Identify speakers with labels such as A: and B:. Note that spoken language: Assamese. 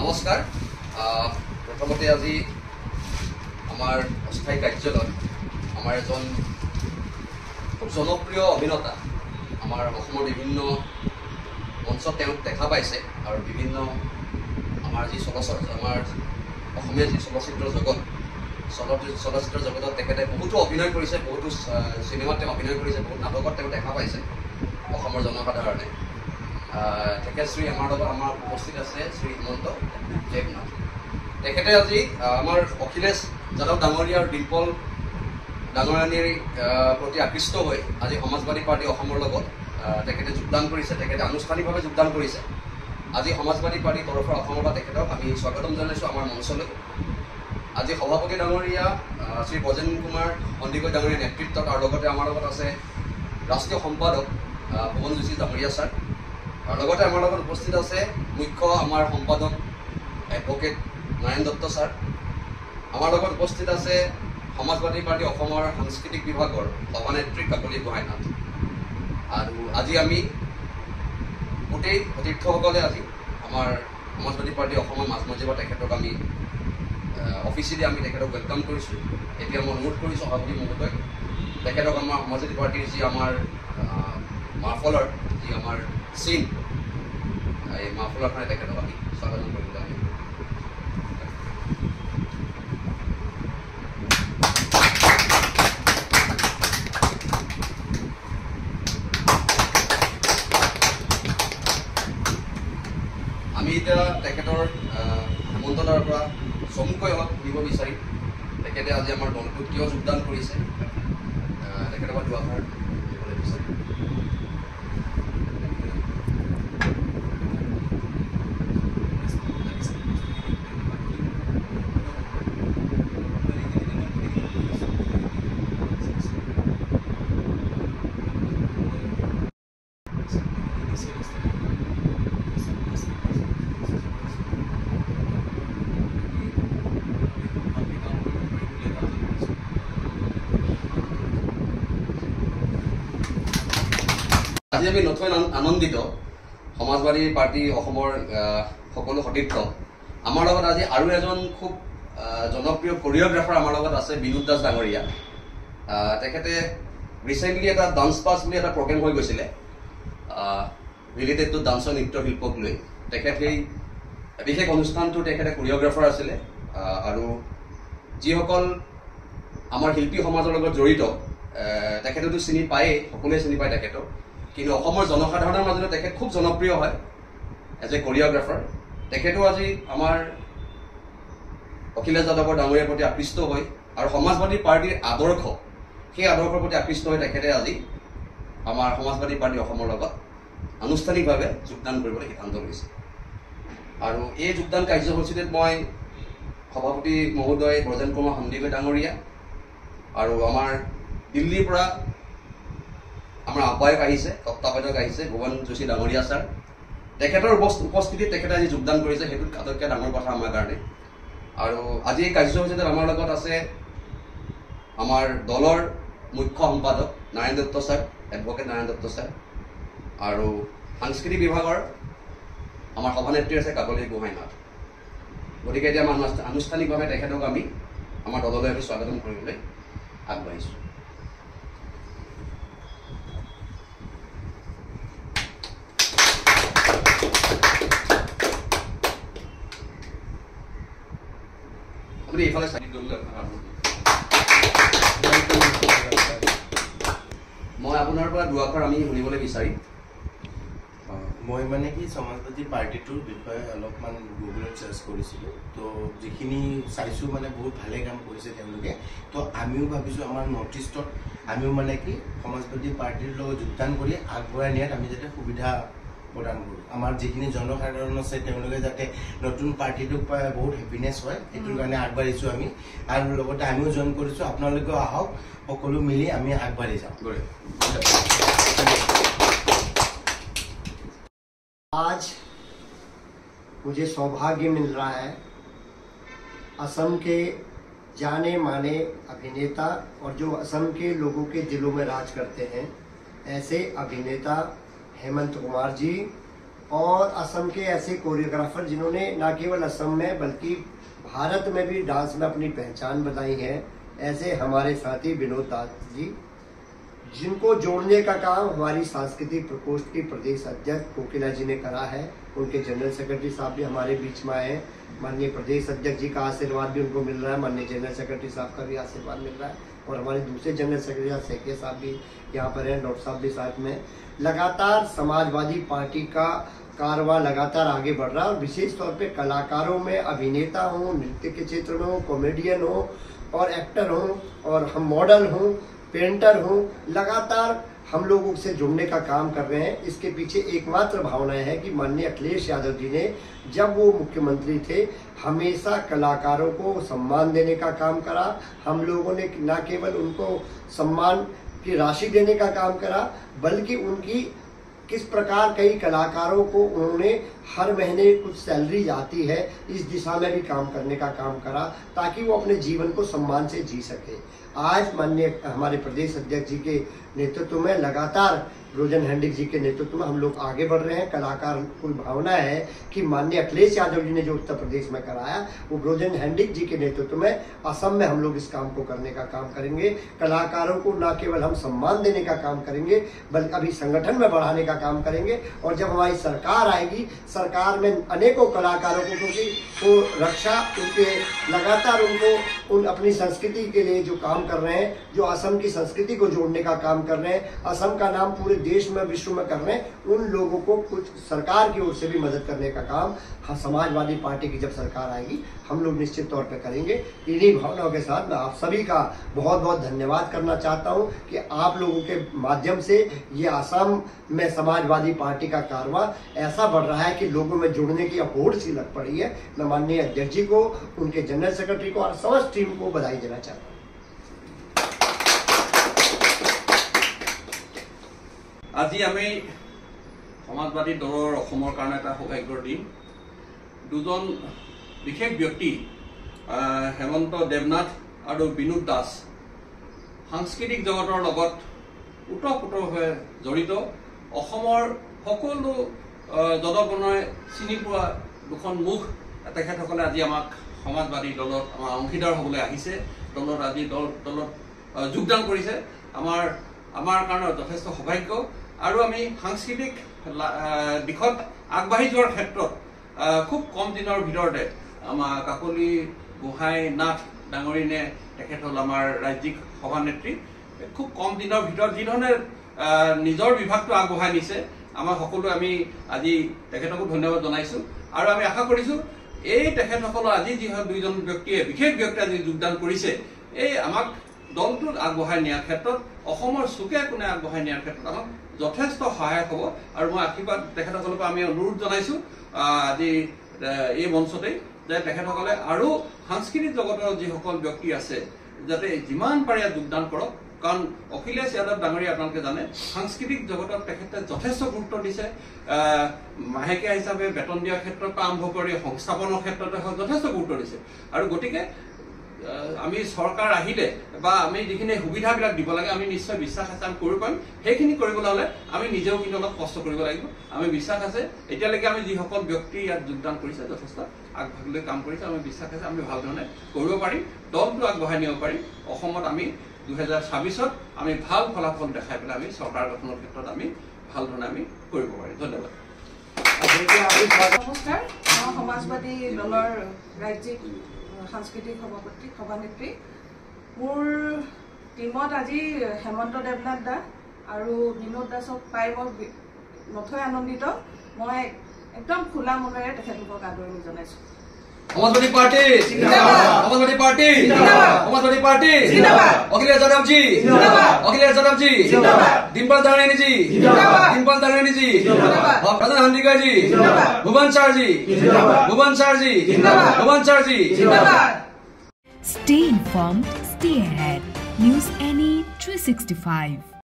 A: নমস্কাৰ। প্ৰথমতে আজি আমাৰ অস্থায়ী কাৰ্যালয়ত আমাৰ এজন খুব জনপ্ৰিয় অভিনেতা আমাৰ অসমৰ বিভিন্ন মঞ্চত তেওঁক দেখা পাইছে আৰু বিভিন্ন আমাৰ যি আমাৰ অসমীয়া যি চলচ্চিত্ৰ জগত চলচ্চিত্ৰ জগতত তেখেতে বহুতো অভিনয় কৰিছে, বহুতো চিনেমাত তেওঁ অভিনয় কৰিছে, বহুত নাটকত তেওঁ দেখা পাইছে অসমৰ জনসাধাৰণে। তেখেত আমাৰ লগত আমাৰ উপস্থিত আছে শ্ৰী হিমন্ত দেৱনাথ। তেখেতে আজি আমাৰ অখিলেশ যাদৱ ডাঙৰীয়া আৰু ডিম্পল ডাঙৰাণীৰ প্ৰতি আকৃষ্ট হৈ আজি সমাজবাদী পাৰ্টী অসমৰ লগত তেখেতে যোগদান কৰিছে, তেখেতে আনুষ্ঠানিকভাৱে যোগদান কৰিছে। আজি সমাজবাদী পাৰ্টীৰ তৰফৰ অসমৰ পৰা তেখেতক আমি স্বাগতম জনাইছোঁ আমাৰ মঞ্চলৈ। আজি সভাপতি ডাঙৰীয়া শ্ৰী ব্ৰজেন কুমাৰ সন্দিকৈ ডাঙৰীয়াৰ নেতৃত্বত আৰু লগতে আমাৰ লগত আছে ৰাষ্ট্ৰীয় সম্পাদক ভুৱন যোশী ডাঙৰীয়া ছাৰ, আৰু লগতে আমাৰ লগত উপস্থিত আছে মুখ্য আমাৰ সম্পাদক এডভকেট নাৰায়ণ দত্ত ছাৰ। আমাৰ লগত উপস্থিত আছে সমাজবাদী পাৰ্টী অসমৰ সাংস্কৃতিক বিভাগৰ সভানেত্ৰী কাকলি গোহাঁইনাথ। আৰু আজি আমি গোটেই সতীৰ্থসকলে আজি আমাৰ সমাজবাদী পাৰ্টী অসমৰ মাজমজিয়া পৰা তেখেতক আমি অফিচিয়েলি আমি তেখেতক ৱেলকাম কৰিছোঁ। এতিয়া মই অনুৰোধ কৰিছোঁ সভাপতি মহোদয় তেখেতক আমাৰ সমাজবাদী পাৰ্টীৰ যি আমাৰ মাফলাৰ যি আমাৰ চিন এই মাফলাৰখনে তেখেতক আমি স্বাগতম কৰিবলৈ আমি এতিয়া তেখেতৰ হেমন্তদাৰ পৰা চমুকৈ অলপ শুনিব বিচাৰিম তেখেতে আজি আমাৰ দলটোত কিয় যোগদান কৰিছে, তেখেতৰ পৰা দুআষাৰ শুনিবলৈ বিচাৰিম। আজি আমি নথৈ আনন্দিত সমাজবাদী পাৰ্টী অসমৰ সকলো সতীৰ্থ। আমাৰ লগত আজি আৰু এজন খুব জনপ্ৰিয় কোৰিঅ'গ্ৰাফাৰ আমাৰ লগত আছে বিনোদ দাস ডাঙৰীয়া। তেখেতে ৰিচেণ্টলি এটা ডান্স পাছ বুলি এটা প্ৰগ্ৰেম হৈ গৈছিলে ৰিলেটেড টু ডান্সৰ নৃত্যশিল্পক লৈ। তেখেত সেই বিশেষ অনুষ্ঠানটোৰ তেখেতে কোৰিঅ'গ্ৰাফাৰ আছিলে। আৰু যিসকল আমাৰ শিল্পী সমাজৰ লগত জড়িত তেখেতেতো চিনি পায়েই, সকলোৱে চিনি পায় তেখেতক, কিন্তু অসমৰ জনসাধাৰণৰ মাজতে তেখেত খুব জনপ্ৰিয় হয় এজ এ কোৰিঅ'গ্ৰাফাৰ। তেখেতো আজি আমাৰ অখিলেশ যাদৱৰ ডাঙৰীয়াৰ প্ৰতি আকৃষ্ট হৈ আৰু সমাজবাদী পাৰ্টীৰ আদৰ্শ, সেই আদৰ্শৰ প্ৰতি আকৃষ্ট হৈ তেখেতে আজি আমাৰ সমাজবাদী পাৰ্টী অসমৰ লগত আনুষ্ঠানিকভাৱে যোগদান কৰিবলৈ সিদ্ধান্ত লৈছে। আৰু এই যোগদান কাৰ্যসূচীটোত মই সভাপতি মহোদয় ব্ৰজেন কুমাৰ সন্দিকৈ ডাঙৰীয়া আৰু আমাৰ দিল্লীৰ পৰা আমাৰ আহ্বায়ক আহিছে, তত্ত্বাৱধায়ক আহিছে ভুৱন যোশী ডাঙৰীয়া ছাৰ। তেখেতৰ উপস্থিতিত তেখেতে আজি যোগদান কৰিছে, সেইটো আটাইতকৈ ডাঙৰ কথা আমাৰ কাৰণে। আৰু আজি এই কাৰ্যসূচীটোত আমাৰ লগত আছে আমাৰ দলৰ মুখ্য সম্পাদক Narayan Dutta sir, advocate Narayan Dutta sir, আৰু সাংস্কৃতিক বিভাগৰ আমাৰ সভানেত্ৰী আছে কাকলি গোহাঁইনাথ। গতিকে এতিয়া আমাৰ আনুষ্ঠানিকভাৱে তেখেতক আমি আমাৰ দললৈ আমি স্বাগতম কৰিবলৈ আগবাঢ়িছোঁ। এইফালে মই আপোনাৰ পৰা দুআষাৰ আমি শুনিবলৈ বিচাৰিম।
B: মই মানে কি সমাজবাদী পাৰ্টিটোৰ বিষয়ে অলপমান গুগলত চাৰ্চ কৰিছিলোঁ, তো যিখিনি চাইছোঁ মানে বহুত ভালে কাম কৰিছে তেওঁলোকে। তো আমিও ভাবিছোঁ আমাৰ নৰ্থ ইষ্টত আমিও মানে কি সমাজবাদী পাৰ্টিৰ লগত যোগদান কৰি আগবঢ়াই নিয়াত আমি যাতে সুবিধা প্ৰদান কৰোঁ। আমাৰ যিখিনি জনসাধাৰণ আছে তেওঁলোকে যাতে নতুন পাৰ্টিটোক পাই বহুত হেপিনেছ হয়, সেইটোৰ কাৰণে আগবাঢ়িছোঁ আমি। আৰু লগতে আমিও জইন কৰিছোঁ, আপোনালোকেও আহক, সকলো মিলি আমি আগবাঢ়ি যাওঁ।
C: आज मुझे सौभाग्य मिल रहा है असम के जाने माने अभिनेता और जो असम के लोगों के दिलों में राज करते हैं ऐसे अभिनेता हेमंत कुमार जी और असम के ऐसे कोरियोग्राफर जिन्होंने न केवल असम में बल्कि भारत में भी डांस में अपनी पहचान बनाई है, ऐसे हमारे साथी विनोद दास जी, जिनको जोड़ने का काम हमारी सांस्कृतिक प्रकोष्ठ की प्रदेश अध्यक्ष कोकिला जी ने करा है। उनके जनरल सेक्रेटरी साहब भी हमारे बीच में आए हैं। माननीय प्रदेश अध्यक्ष जी का आशीर्वाद भी उनको मिल रहा है, माननीय जनरल सेक्रेटरी साहब का भी आशीर्वाद मिल रहा है, और हमारे दूसरे जनरल सेक्रेटरी सेके साहब भी यहाँ पर हैं, डॉक्टर साहब भी साथ में। लगातार समाजवादी पार्टी का कारवां लगातार आगे बढ़ रहा है, और विशेष तौर पे कलाकारों में अभिनेता हो, नृत्य के क्षेत्र में हो, कॉमेडियन हो और एक्टर हो, और हम मॉडल हो, पेंटर हो, लगातार हम लोगों से जुड़ने का काम कर रहे हैं। इसके पीछे एकमात्र भावना है कि माननीय अखिलेश यादव जी ने जब वो मुख्यमंत्री थे हमेशा कलाकारों को सम्मान देने का काम करा। हम लोगों ने न केवल उनको सम्मान की राशि देने का काम करा, बल्कि उनकी किस प्रकार कई कलाकारों को उन्होंने हर महीने कुछ सैलरी आती है, इस दिशा में भी काम करने का काम करा, ताकि वो अपने जीवन को सम्मान से जी सके। आज माननीय हमारे प्रदेश अध्यक्ष जी के नेतृत्व में लगातार ब्रोजन हेंडिक जी के नेतृत्व में हम लोग आगे बढ़ रहे हैं। कलाकार को भावना है कि माननीय अखिलेश यादव जी ने जो उत्तर प्रदेश में कराया, वो ब्रोजन हेंडिक जी के नेतृत्व में असम में हम लोग इस काम को करने का काम करेंगे। कलाकारों को न केवल हम सम्मान देने का काम करेंगे, बल्कि अभी संगठन में बढ़ाने का काम करेंगे। और जब हमारी सरकार आएगी, सरकार में अनेकों कलाकारों को, क्योंकि वो रक्षा उनके लगातार उनको उन अपनी संस्कृति के लिए जो काम कर रहे हैं, जो असम की संस्कृति को जोड़ने का काम कर रहे हैं, असम का नाम पूरे देश में विश्व में कर रहे हैं, उन लोगों को कुछ सरकार की ओर से भी मदद करने का काम समाजवादी पार्टी की जब सरकार आएगी हम लोग निश्चित तौर पर करेंगे। इन्हीं भावनाओं के साथ मैं आप सभी का बहुत बहुत धन्यवाद करना चाहता हूं कि आप लोगों के माध्यम से ये असम में समाजवादी पार्टी का कारवां ऐसा बढ़ रहा है कि लोगों में जुड़ने की होड़ सी लग पड़ी है। मैं माननीय अध्यक्ष जी को, उनके जनरल सेक्रेटरी को और समस्त टीम को बधाई देना चाहता हूँ।
D: আজি আমি সমাজবাদী দলৰ অসমৰ কাৰণে এটা সৌভাগ্যৰ দিন। দুজন বিশেষ ব্যক্তি হেমন্ত দেৱনাথ আৰু বিনোদ দাস সাংস্কৃতিক জগতৰ লগত ওতঃপ্ৰোতভাৱে জড়িত। অসমৰ সকলো জনগণই চিনি পোৱা দুখন মুখ তেখেতসকলে আজি আমাক সমাজবাদী দলত আমাৰ অংশীদাৰ হ'বলৈ আহিছে, দলত আজি দলত যোগদান কৰিছে। আমাৰ কাৰণে যথেষ্ট সৌভাগ্য। আৰু আমি সাংস্কৃতিক দিশত আগবাঢ়ি যোৱাৰ ক্ষেত্ৰত খুব কম দিনৰ ভিতৰতে আমাৰ কাকলি গোহাঁই নাথ ডাঙৰীনে তেখেত হ'ল আমাৰ ৰাজ্যিক সভানেত্ৰী। খুব কম দিনৰ ভিতৰত যিধৰণে নিজৰ বিভাগটো আগবঢ়াই নিছে, আমাৰ সকলোৱে আমি আজি তেখেতকো ধন্যবাদ জনাইছোঁ। আৰু আমি আশা কৰিছোঁ এই তেখেতসকলৰ আজি যি দুইজন ব্যক্তিয়ে বিশেষ ব্যক্তিয়ে আজি যোগদান কৰিছে, এই আমাক দলটোক আগবঢ়াই নিয়াৰ ক্ষেত্ৰত, অসমৰ চুকে কোণে আগবঢ়াই নিয়াৰ ক্ষেত্ৰত আমাক যথেষ্ট সহায়ক হ'ব। আৰু মই আশীৰ্বাদ তেখেতসকলৰ পৰা আমি অনুৰোধ জনাইছোঁ আজি এই মঞ্চতেই, যে তেখেতসকলে আৰু সাংস্কৃতিক জগতৰ যিসকল ব্যক্তি আছে যাতে যিমান পাৰে যোগদান কৰক। কাৰণ অখিলেশ যাদৱ ডাঙৰীয়া আপোনালোকে জানে সাংস্কৃতিক জগতত তেখেতে যথেষ্ট গুৰুত্ব দিছে। মাহেকীয়া হিচাপে বেতন দিয়াৰ ক্ষেত্ৰত আৰম্ভ কৰি সংস্থাপনৰ ক্ষেত্ৰতে যথেষ্ট গুৰুত্ব দিছে। আৰু গতিকে আমি চৰকাৰ আহিলে বা আমি যিখিনি সুবিধাবিলাক দিব লাগে আমি নিশ্চয় বিশ্বাস আছে আমি কৰিব পাৰিম। সেইখিনি কৰিবলৈ হ'লে আমি নিজেও কিন্তু অলপ কষ্ট কৰিব লাগিব। আমি বিশ্বাস আছে এতিয়ালৈকে আমি যিসকল ব্যক্তি ইয়াত যোগদান কৰিছে যথেষ্ট আগভাগলৈ কাম কৰিছে, আমি বিশ্বাস আছে আমি ভাল ধৰণে কৰিব পাৰিম, দলটো আগবঢ়াই নিব পাৰিম। অসমত আমি 2026ত আমি ভাল ফলাফল দেখাই পেলাই আমি চৰকাৰ গঠনৰ ক্ষেত্ৰত আমি ভাল ধৰণে আমি কৰিব পাৰিম। ধন্যবাদ।
E: নমস্কাৰ, মই সমাজবাদী দলৰ ৰাজ্যিক সাংস্কৃতিক সভানেত্ৰী। মোৰ টিমত আজি হেমন্ত দেৱনাথ দা আৰু বিনোদ দাসক পাই মই নথৈ আনন্দিত। মই একদম খোলা মনেৰে তেখেতলোকক আদৰণি জনাইছোঁ।
A: Samajwadi Party Samajwadi Party Samajwadi Party Akhilesh Yadav ji Akhilesh Yadav ji Dimple দাঁড়ানি জি ডিম্পল দাঁড়ানি ji Bhajan Handique ji Bhuvan sir ji Bhuvan sir ji Bhuvan sir ji.
F: Stay informed, stay ahead. News NE 365.